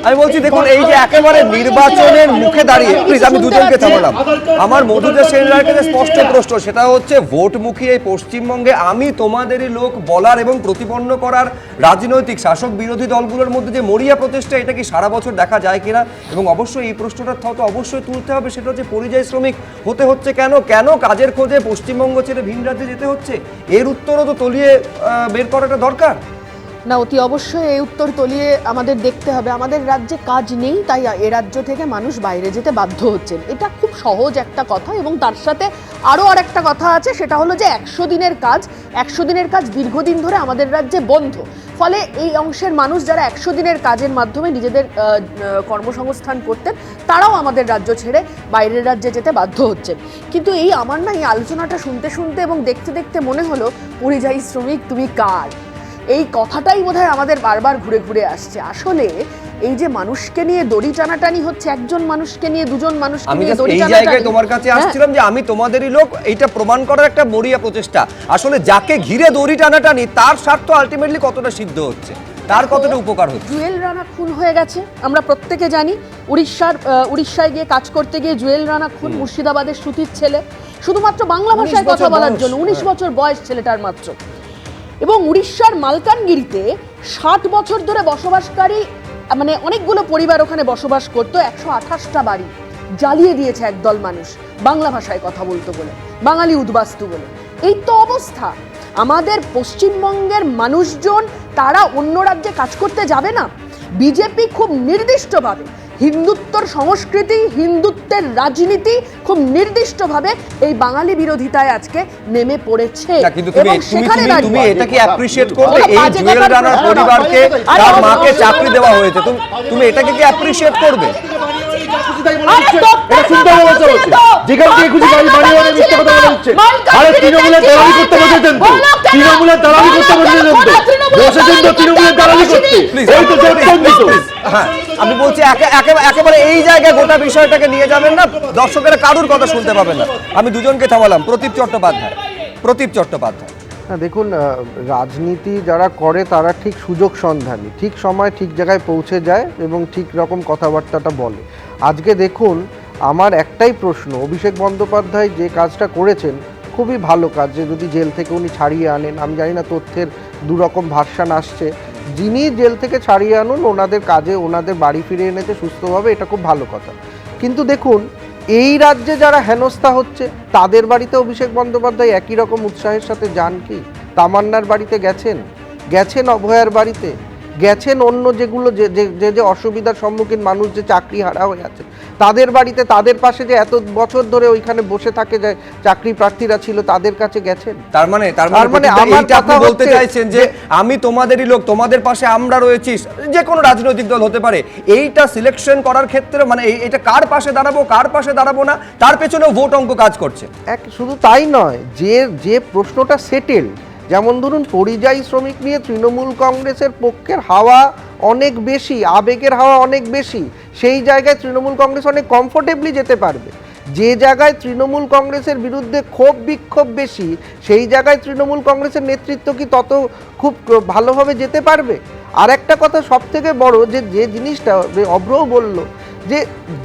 আমি বলছি দেখুন এই যে একেবারে নির্বাচনের মুখে দাঁড়িয়ে, প্লিজ আমি দুজনকে থামালাম, আমার মধুদেব সেন রায়ের কাছে স্পষ্ট প্রশ্ন, সেটা হচ্ছে ভোটমুখী এই পশ্চিমবঙ্গে আমি তোমাদেরই লোক বলার এবং প্রতিপন্ন করার রাজনৈতিক শাসক বিরোধী দলগুলোর মধ্যে যে মরিয়া প্রচেষ্টা, এটা কি সারা বছর দেখা যায় কিনা? এবং অবশ্যই এই প্রশ্নটা তো অবশ্যই তুলতে হবে, সেটা হচ্ছে পরিযায়ী শ্রমিক হতে হচ্ছে কেন, কেন কাজের খোঁজে পশ্চিমবঙ্গ ছেড়ে ভিন রাজ্যে যেতে হচ্ছে, এর উত্তরও তো তলিয়ে বের করাটা দরকার না। অতি অবশ্যই এই উত্তর তলিয়ে আমাদের দেখতে হবে। আমাদের রাজ্যে কাজ নেই, তাই এ রাজ্য থেকে মানুষ বাইরে যেতে বাধ্য হচ্ছেন, এটা খুব সহজ একটা কথা। এবং তার সাথে আরও আরেকটা কথা আছে, সেটা হলো যে 100 দিনের কাজ দীর্ঘদিন ধরে আমাদের রাজ্যে বন্ধ। ফলে এই অংশের মানুষ যারা 100 দিনের কাজের মাধ্যমে নিজেদের কর্মসংস্থান করতেন, তারাও আমাদের রাজ্য ছেড়ে বাইরের রাজ্যে যেতে বাধ্য হচ্ছেন। কিন্তু এই আলোচনাটা শুনতে শুনতে এবং দেখতে দেখতে মনে হলো, পরিযায়ী শ্রমিক তুমি কার, এই কথাটাই বোধহয় আমাদের বারবার ঘুরে ঘুরে আসছে। আসলে এই যে মানুষকে নিয়ে দড়ি টানাটানি হচ্ছে, একজন মানুষকে নিয়ে দুজন মানুষকে নিয়ে দড়ি টানাটানি, এই জায়গায় তোমার কাছে আসছিলাম যে আমি তোমাদেরই লোক, এইটা প্রমাণ করার একটা মরিয়া প্রচেষ্টা। আসলে যাকে ঘিরে দড়ি টানাটানি, তার স্বার্থ আলটিমেটলি কতটা সিদ্ধ হচ্ছে, তার কতটা উপকার হচ্ছে? জুয়েল রানা খুন হয়ে গেছে, আমরা প্রত্যেকে জানি। উড়িষ্যায় গিয়ে কাজ করতে গিয়ে জুয়েল রানা খুন, মুর্শিদাবাদের সুতির ছেলে, শুধুমাত্র বাংলা ভাষায় কথা বলার জন্য। 19 বছর বয়স ছেলেটার মাত্র। এবং উড়িষ্যার মালকানগিরিতে 60 বছর ধরে বসবাসকারী অনেকগুলো পরিবার ওখানে বসবাস করতো, 128টা বাড়ি জ্বালিয়ে দিয়েছে একদল মানুষ বাংলা ভাষায় কথা বলতো বলে, বাঙালি উদ্বাস্তু বলে। এই তো অবস্থা। আমাদের পশ্চিমবঙ্গের মানুষজন তারা অন্য রাজ্যে কাজ করতে যাবে না। বিজেপি খুব নির্দিষ্টভাবে হিন্দুত্বর সংস্কৃতি, হিন্দুত্বের রাজনীতি খুব নির্দিষ্টভাবে এই বাঙালি বিরোধিতায় আজকে নেমে পড়েছে। এবং সেখানে তুমি এটা কি অ্যাপ্রিশিয়েট করবে, এই জুয়েল রানার পরিবারকে তার মাকে চাকরি দেওয়া হয়েছে, তুমি এটাকে কি অ্যাপ্রিশিয়েট করবে? আমি বলছি একেবারে এই জায়গায় গোটা বিষয়টাকে নিয়ে যাবেন না, দর্শকেরা কারুর কথা শুনতে পাবেন না। আমি দুজনকে থামালাম। প্রদীপ চট্টোপাধ্যায়। না দেখুন, রাজনীতি যারা করে তারা ঠিক সুযোগ সন্ধানী, ঠিক সময় ঠিক জায়গায় পৌঁছে যায় এবং ঠিক রকম কথাবার্তাটা বলে। আজকে দেখুন, আমার একটাই প্রশ্ন, অভিষেক বন্দ্যোপাধ্যায় যে কাজটা করেছেন খুবই ভালো কাজ, যে যদি জেল থেকে উনি ছাড়িয়ে আনেন, আমি জানি না তথ্যের দুরকম ভার্সান আসছে, যিনি জেল থেকে ছাড়িয়ে আনুন, ওনাদের কাজে ওনাদের বাড়ি ফিরে এনেছে সুস্থভাবে, এটা খুব ভালো কথা। কিন্তু দেখুন, এই রাজ্যে যারা হেনস্থা হচ্ছে তাদের বাড়িতে অভিষেক বন্দ্যোপাধ্যায় একই রকম উৎসাহের সাথে যান কি? তামান্নার বাড়িতে গেছেন অভয়ার বাড়িতে গেছেন, অন্য যেগুলো যে অসুবিধার সম্মুখীন মানুষ, যে চাকরি হারা হয়ে আছে তাদের বাড়িতে, তাদের পাশে যে এত বছর ধরে ওইখানে বসে থাকে যে চাকরি প্রার্থীরা ছিল, তাদের কাছে গেছেন। তার মানে আমার কথা বলতে চাইছেন যে আমি তোমাদেরই লোক, তোমাদের পাশে আমরা রয়েছি, যে কোনো রাজনৈতিক দল হতে পারে, এইটা সিলেকশন করার ক্ষেত্রে এটা কার পাশে দাঁড়াবো না, তার পেছনে ভোট অঙ্ক কাজ করছে। শুধু তাই নয়, যে প্রশ্নটা সেটেল, যেমন ধরুন পরিযায়ী শ্রমিক নিয়ে তৃণমূল কংগ্রেসের পক্ষের হাওয়া অনেক বেশি, আবেগের হাওয়া অনেক বেশি, সেই জায়গায় তৃণমূল কংগ্রেস অনেক কমফোর্টেবলি যেতে পারবে। যে জায়গায় তৃণমূল কংগ্রেসের বিরুদ্ধে ক্ষোভ বিক্ষোভ বেশি, সেই জায়গায় তৃণমূল কংগ্রেসের নেতৃত্ব কি তত খুব ভালোভাবে যেতে পারবে? আর একটা কথা সব থেকে বড়, যে জিনিসটা অভ্রও বলল, যে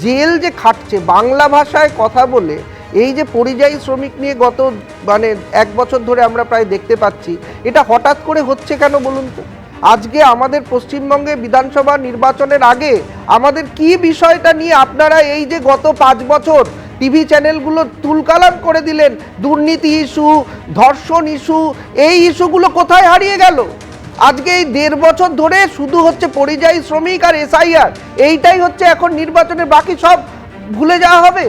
জেল যে খাটছে বাংলা ভাষায় কথা বলে, এই যে পরিযায়ী শ্রমিক নিয়ে গত 1 বছর ধরে আমরা প্রায় দেখতে পাচ্ছি, এটা হঠাৎ করে হচ্ছে কেন বলুন তো? আজকে আমাদের পশ্চিমবঙ্গে বিধানসভা নির্বাচনের আগে আমাদের কি বিষয়টা নিয়ে আপনারা এই যে গত 5 বছর টিভি চ্যানেলগুলো তুলকালাম করে দিলেন, দুর্নীতি ইস্যু, ধর্ষণ ইস্যু, এই ইস্যুগুলো কোথায় হারিয়ে গেল? আজকে এই 1.5 বছর ধরে শুধু হচ্ছে পরিযায়ী শ্রমিক আর SIR, এইটাই হচ্ছে এখন নির্বাচনের, বাকি সব ভুলে যাওয়া হবে।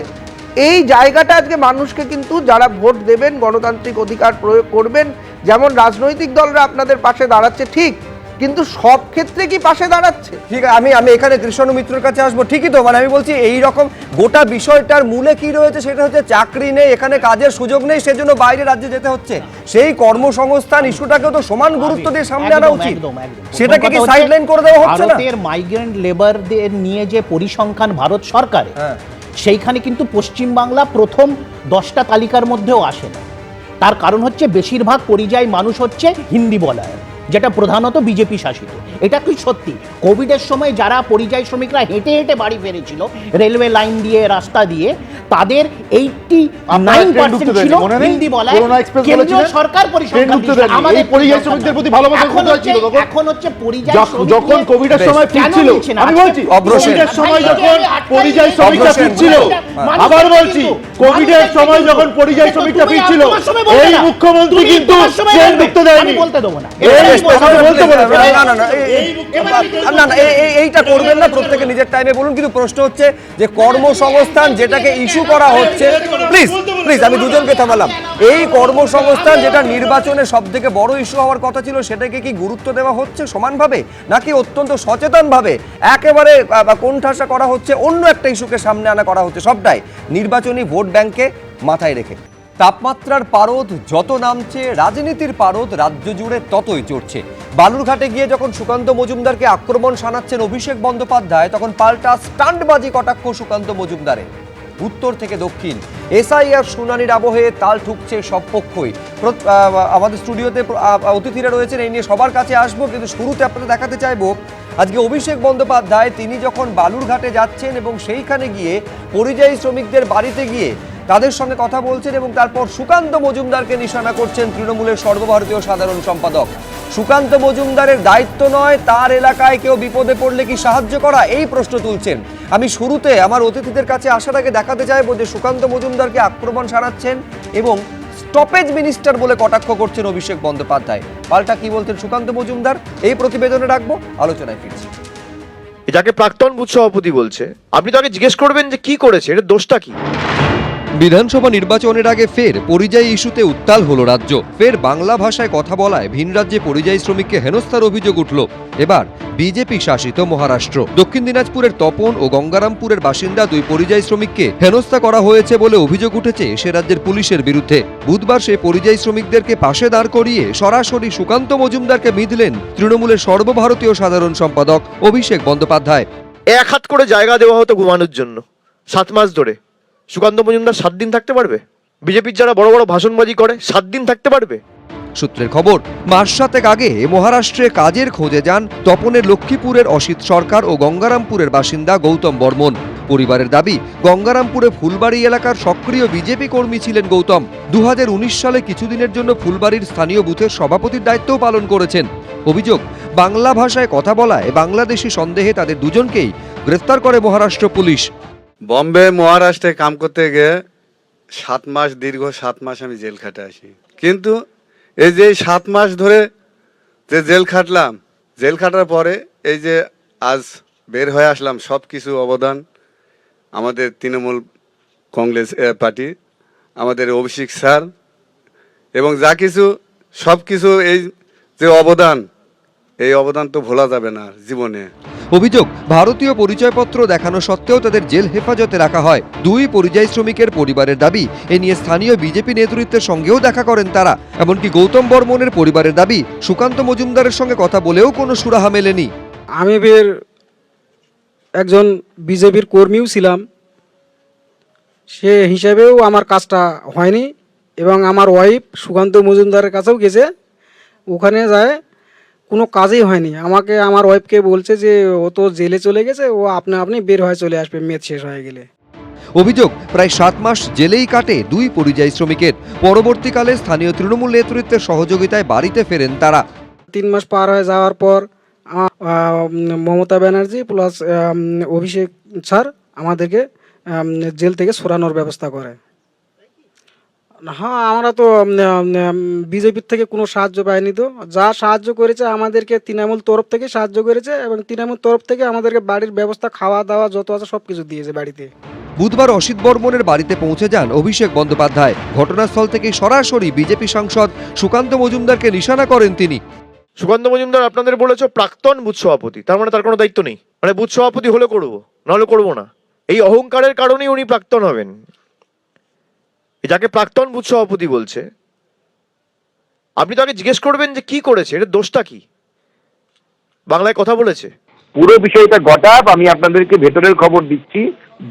এই জায়গাটা আজকে মানুষকে কিন্তু যারা ভোট দেবেন, গণতান্ত্রিক অধিকার প্রয়োগ করবেন, যেমন রাজনৈতিক দলরা আপনাদের পাশে দাঁড়াচ্ছে ঠিক, কিন্তু সব ক্ষেত্রে কি পাশে দাঁড়াচ্ছে? ঠিক আছে, আমি এখানে কৃষ্ণ মিত্রের কাছে আসবো। ঠিকই তো, আমি বলছি এই রকম গোটা বিষয়টার মূলে কি রয়েছে, সেটা হচ্ছে চাকরি নেই, এখানে কাজের সুযোগ নেই, সেজন্য বাইরে রাজ্যে যেতে হচ্ছে। সেই কর্মসংস্থান ইস্যুটাকেও তো সমান গুরুত্ব দিয়ে সামনে আনা উচিত, সেটাকে কি সাইডলাইন করে দেওয়া হচ্ছে না? ভারতের মাইগ্রেন্ট লেবারদের নিয়ে যে পরিসংখ্যান ভারত সরকারে, সেইখানে কিন্তু পশ্চিমবাংলা প্রথম 10টা তালিকার মধ্যেও আসে না। তার কারণ হচ্ছে বেশিরভাগ পরিযায়ী মানুষ হচ্ছে হিন্দি বলার, যেটা প্রধানত বিজেপি শাসিত। এটা কি সত্যি কোভিডের সময় যারা পরিযায়ী শ্রমিকরা হেঁটে হেঁটে বাড়ি ফিরেছিল রেলওয়ে লাইন দিয়ে, রাস্তা দিয়ে, তাদের 89% ছিল হিন্দি বলায়। কেন্দ্রীয় সরকার পরিসংখ্যান দিচ্ছে, আমাদের পরিযায়ী শ্রমিকদের প্রতি ভালোবাসা কোথায় ছিল তখন? এখন হচ্ছে পরিযায়ী যখন কোভিডের সময় ফিরছিল, আমি বলছি কোভিডের সময় যখন পরিযায়ী শ্রমিকরা ফিরছিল, আবার বলছি কোভিডের সময় যখন পরিযায়ী শ্রমিকরা ফিরছিল, এই মুখ্যমন্ত্রী কিন্তু ট্রেন ঢুকতে দেয়নি। বলতে দেবো না, এইটা করবেন না, প্রত্যেকে নিজের টাইমে বলুন। কিন্তু প্রশ্ন হচ্ছে যে কর্মসংস্থান যেটাকে ইস্যু করা হচ্ছে, প্লিজ প্লিজ আমি দুজনকে থামালাম, এই কর্মসংস্থান যেটা নির্বাচনে সব থেকে বড় ইস্যু হওয়ার কথা ছিল, সেটাকে কি গুরুত্ব দেওয়া হচ্ছে সমানভাবে, নাকি অত্যন্ত সচেতনভাবে একেবারে কোণঠাসা করা হচ্ছে, অন্য একটা ইস্যুকে সামনে আনা করা হচ্ছে, সবটাই নির্বাচনী ভোট ব্যাংকে মাথায় রেখে? তাপমাত্রার পারদ যত নামছে, রাজনীতির পারদ রাজ্য জুড়ে ততই চড়ছে। বালুরঘাটে গিয়ে যখন সুকান্ত মজুমদারকে আক্রমণ শানাচ্ছেন অভিষেক বন্দ্যোপাধ্যায়, তখন পাল্টা স্টান্টবাজি কটাক্ষ সুকান্ত মজুমদারের। উত্তর থেকে দক্ষিণ এসআইআর শুনানির আবহে তাল ঠুকছে সব পক্ষই। আমাদের স্টুডিওতে অতিথিরা রয়েছেন, এই নিয়ে সবার কাছে আসবো, কিন্তু শুরুতে আপনাদের দেখাতে চাইবো আজকে অভিষেক বন্দ্যোপাধ্যায় তিনি যখন বালুরঘাটে যাচ্ছেন এবং সেইখানে গিয়ে পরিযায়ী শ্রমিকদের বাড়িতে গিয়ে তাদের সঙ্গে কথা বলছেন এবং তারপর সুকান্ত মজুমদারকে নিশানা করছেন তৃণমূলের সর্বভারতীয় সাধারণ সম্পাদক। সুকান্ত মজুমদারের দায়িত্ব নয় তার এলাকায় কেউ বিপদে পড়লে কি সাহায্য করা, এই প্রশ্ন তুলছেন। আমি শুরুতে আমার অতিথিদের কাছে আসার আগে দেখাতে চাইবো যে সুকান্ত মজুমদারকে আক্রমণ শানাচ্ছেন এবং স্টপেজ মিনিস্টার বলে কটাক্ষ করছেন অভিষেক বন্দ্যোপাধ্যায়। পাল্টা কি বলছেন সুকান্ত মজুমদার, এই প্রতিবেদনে রাখবো, আলোচনায় ফিরছি। যাকে প্রাক্তন বুথ সভাপতি বলছে, আপনি তাকে জিজ্ঞেস করবেন যে কি করেছে, এর দোষটা কি? বিধানসভা নির্বাচনের আগে ফের পরিযায়ী ইস্যুতে উত্তাল হলো রাজ্য। ফের বাংলা ভাষায় কথা বলায় ভিন রাজ্যে পরিযায়ী শ্রমিককে হেনস্থার অভিযোগ উঠল। এবার বিজেপি শাসিত মহারাষ্ট্র। দক্ষিণ দিনাজপুরের তপন ও গঙ্গারামপুরের বাসিন্দা দুই পরিযায়ী শ্রমিককে হেনস্থা করা হয়েছে বলে অভিযোগ উঠেছে সে রাজ্যের পুলিশের বিরুদ্ধে। বুধবার সেই পরিযায়ী শ্রমিকদেরকে পাশে দাঁড় করিয়ে সরাসরি সুকান্ত মজুমদারকে মিধলেন তৃণমূলের সর্বভারতীয় সাধারণ সম্পাদক অভিষেক বন্দ্যোপাধ্যায়। এক হাত করে জায়গা দেওয়া হতো ঘুমানোর জন্য 7 মাস ধরে। সুকান্ত মজুমদার 7 দিন থাকতে পারবে? বিজেপির যারা বড় বড় ভাষণবাজি করে 7 দিন থাকতে পারবে? সূত্রের খবর, মাস 7 আগে মহারাষ্ট্রে কাজের খোঁজে যান তপনের লক্ষ্মীপুরের অসিত সরকার ও গঙ্গারামপুরের বাসিন্দা গৌতম বর্মন। পরিবারের দাবি, গঙ্গারামপুরে ফুলবাড়ি এলাকার সক্রিয় বিজেপি কর্মী ছিলেন গৌতম। 2019 সালে কিছুদিনের জন্য ফুলবাড়ির স্থানীয় বুথের সভাপতির দায়িত্বও পালন করেছেন। অভিযোগ, বাংলা ভাষায় কথা বলায় বাংলাদেশি সন্দেহে তাদের দুজনকেই গ্রেফতার করে মহারাষ্ট্র পুলিশ। বম্বে মহারাষ্ট্রে কাম করতে গিয়ে 7 মাস, দীর্ঘ 7 মাস আমি জেল খাটে আসি। কিন্তু এই যে 7 মাস ধরে যে জেল খাটলাম, জেল খাটার পরে এই যে আজ বের হয়ে আসলাম, সব কিছু অবদান আমাদের তৃণমূল কংগ্রেস পার্টি, আমাদের অভিষেক স্যার এবং যা কিছু সব কিছু, এই যে অবদান, এই অবদান তো ভোলা যাবে না জীবনে। অভিযোগ, ভারতীয় পরিচয়পত্র দেখানো সত্ত্বেও তাদের জেল হেফাজতে রাখা হয়। দুই পরিযায়ী শ্রমিকের পরিবারের দাবি, এ নিয়ে স্থানীয় বিজেপি নেতৃত্বের সঙ্গেও দেখা করেন তারা। এমনকি গৌতম বর্মনের পরিবারের দাবি, সুকান্ত মজুমদারের সঙ্গে কথা বলেও কোনো সুরাহা মেলেনি। আমি একজন বিজেপির কর্মীও ছিলাম, সে হিসাবেও আমার কাজটা হয়নি এবং আমার ওয়াইফ সুকান্ত মজুমদারের কাছেও গেছে, ওখানে যায় কোনো কাজই হয়নি। আমাকে আমার ওয়াইফকে বলছে যে ও তো জেলে চলে গেছে, ও আপনি বের হয়ে চলে আসবে মেয়াদ শেষ হয়ে গেলে। অভিযোগ, প্রায় 7 মাস জেলেই কাটে দুই পরিযায়ী শ্রমিকের। পরবর্তীকালে স্থানীয় তৃণমূল নেতৃত্বের সহযোগিতায় বাড়িতে ফেরেন তারা। 3 মাস পার হয়ে যাওয়ার পর মমতা ব্যানার্জি প্লাস অভিষেক স্যার আমাদেরকে জেল থেকে সরানোর ব্যবস্থা করে। হ্যাঁ, আমরা তো বিজেপির থেকে কোনো সাহায্য পাইনি, তো যা সাহায্য করেছে আমাদেরকে তৃণমূল তরফ থেকে সাহায্য করেছে এবং তৃণমূল তরফ থেকে আমাদেরকে বাড়ির ব্যবস্থা, খাওয়া দাওয়া যত আছে সব কিছু দিয়েছে বাড়িতে। বুধবার অসিত বর্মনের বাড়িতে পৌঁছে যান অভিষেক বন্দ্যোপাধ্যায়। ঘটনাস্থল থেকে সরাসরি বিজেপি সাংসদ সুকান্ত মজুমদারকে নিশানা করেন তিনি। সুকান্ত মজুমদার আপনাদের বলেছে প্রাক্তন বুথ সভাপতি, তার মানে তার কোনো দায়িত্ব নেই? মানে বুথ সভাপতি হলে করবো, নাহলে করবো না, এই অহংকারের কারণেই উনি প্রাক্তন হবেন। যাকে প্রাক্তন বুথ সভাপতি বলছে, আপনি তাকে জিজ্ঞেস করবেন যে কি করেছে, এর দোষটা কি? বাংলায় কথা বলেছে? পুরো বিষয়টা ঘটাব আমি আপনাদেরকে ভেতরের খবর দিচ্ছি।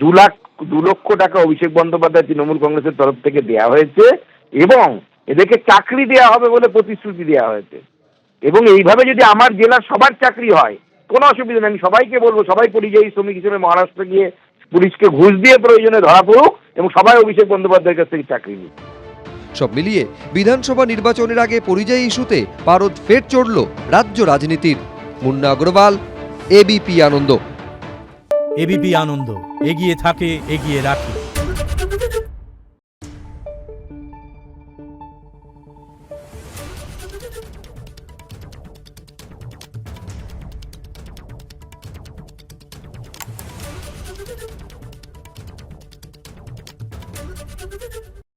2 লক্ষ টাকা অভিষেক বন্দ্যোপাধ্যায় তৃণমূল কংগ্রেসের তরফ থেকে দেওয়া হয়েছে এবং এদেরকে চাকরি দেওয়া হবে বলে প্রতিশ্রুতি দেওয়া হয়েছে এবং এইভাবে যদি আমার জেলার সবার চাকরি হয় কোনো অসুবিধা নেই, আমি সবাইকে বলবো সবাই পরিযায়ী শ্রমিক হিসেবে মহারাষ্ট্র গিয়ে পুলিশকে ঘুষ দিয়ে প্রয়োজনে ধরা পড়ুক এবং সবাই অভিষেক বন্দ্যোপাধ্যায়ের কাছ থেকে চাকরি নিক। সব মিলিয়ে বিধানসভা নির্বাচনের আগে পরিযায়ী ইস্যুতে পারদ ফের চড়ল রাজ্য রাজনীতির। মুন্না অগ্রওয়াল, এবিপি আনন্দ। এবিপি আনন্দ, এগিয়ে থাকে, এগিয়ে রাখে।